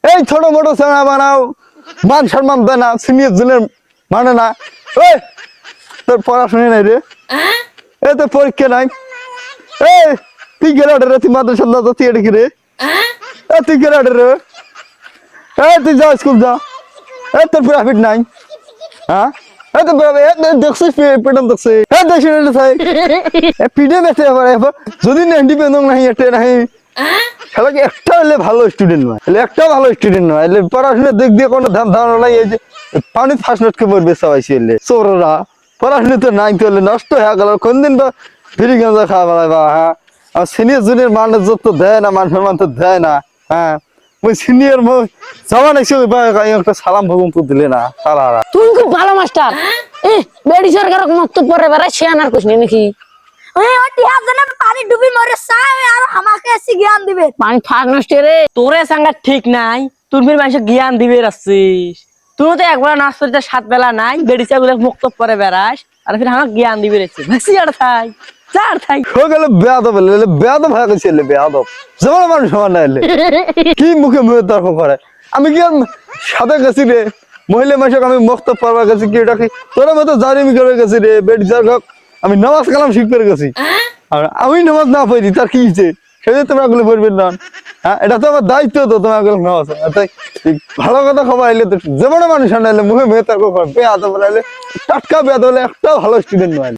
এই ছোট মোটো ছেঁড়া বানাও, মান সম্মান দেয় না, সিনিয়র জুনিয়র মানে না। ওই তোর পড়াশোনা নাই রে, এ তোর পরীক্ষা নাই। এই তুই গেলে রে, তুই মাদ্রাসা তুই এটা কি রে? তুই গেলে রে, তুই যা স্কুল যা। তোর প্রফিট নাই। হ্যাঁ তো দেখছিস পেটন দেখছিস, দেখছি পিঠে বেঁচে এবার যদি ইন্ডিপেন্ডেন্ট নাই এটা নাই। শালাকে একটা হলে ভালো স্টুডেন্ট নয়, একটা ভালো স্টুডেন্ট নয়, পড়াশোনার দিক দিয়ে কোনো ধারণা নাই। এই যে পানি ফার্স্ট নোটকে পড়বে সবাই ছেলে চোররা, পড়াশোনা তো নাই, তো নষ্ট হয়ে গেল। কোন দিন বা ফিরি গাঁজা খাওয়া বেড়ায় বা। হ্যাঁ সিনিয়র জুনিয়র মানুষ তো দেয় না, মান সম্মান তো দেয় না। হ্যাঁ ওই সিনিয়র জমান এসে একটা সালাম ভগম তো দিলে না তারা। তুই খুব ভালো মাস্টার। বেড়ি সরকার মত পরে বেড়ায় সে আনার কোশ নাকি? পানি ডুবি মরে চাই আর আমাকে এসে জ্ঞান দিবে। পানি ফাঁক নষ্ট রে, তোরে সাঙ্গা ঠিক নাই, তুই ফির মানুষ জ্ঞান দিবে আসছিস। তুই তো একবার নাচ করতে 7 বেলা নাই, বেড়িচা গুলো মুক্ত পরে বেড়াস, আর ফির আমার জ্ঞান দিবে রেছে বেশি আর থাই চার থাই। হয়ে গেলে বেয়াদব, বেয়াদব হয়ে গেছে বেয়াদব। যেমন মানুষ সমান না এলে কি মুখে মুখে তর্ক করে। আমি কি আর সাথে গেছি রে, মহিলা মানুষকে আমি মুক্ত পড়বার গেছি কি, এটা কি তোর মতো জারিমি করে গেছি রে বেটি যার হোক। আমি নামাজ কালাম শিখ করে গেছি, আর আমি নামাজ না পড়ি তার কি হয়েছে? সেটা তোমরা গুলো পড়বেন না। হ্যাঁ এটা তো আমার দায়িত্ব, তো তোমার গুলো নামাজ। তাই ভালো কথা খবর আইলে তো যেমন মানুষ আনাইলে মুখে মুখে তর্ক করে, বেয়াদব বলে টাটকা বেয়াদব হলে একটা ভালো স্টুডেন্ট নয়।